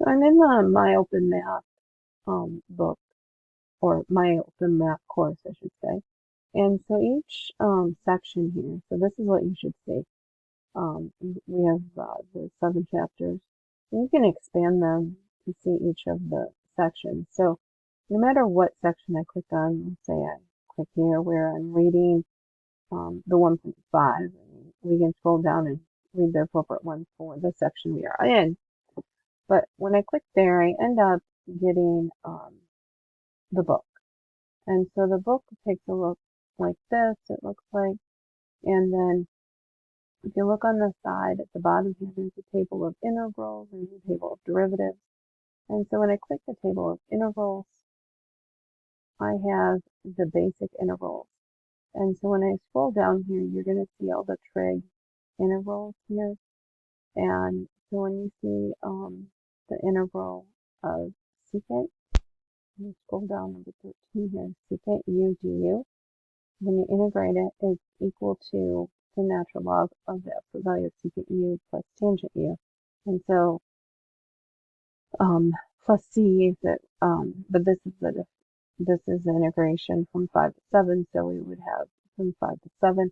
So I'm in the My Open Math book, or My Open Math course, I should say. And so each section here, so this is what you should see. We have the 7 chapters. And you can expand them to see each of the sections. So no matter what section I click on, let's say I click here where I'm reading the 1.5, and we can scroll down and read the appropriate one for the section we are in. But when I click there, I end up getting the book. And so the book takes a look like this, it looks like. And then if you look on the side at the bottom here, there's a table of integrals, there's a table of derivatives. And so when I click the table of integrals, I have the basic integrals. And so when I scroll down here, you're going to see all the trig integrals here. And so when you see the integral of secant, you scroll down number 13 here, secant u du. When you integrate it, it's equal to the natural log of the absolute value of secant u plus tangent u. And so plus c is it, but this is the integration from 5 to 7, so we would have from 5 to 7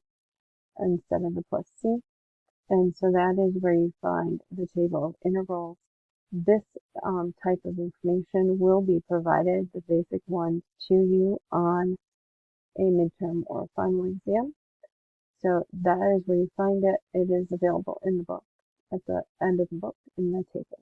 instead of the plus c. And so that is where you find the table of integrals. This type of information will be provided, the basic ones, to you on a midterm or final exam. So that is where you find it. It is available in the book, at the end of the book, in the table.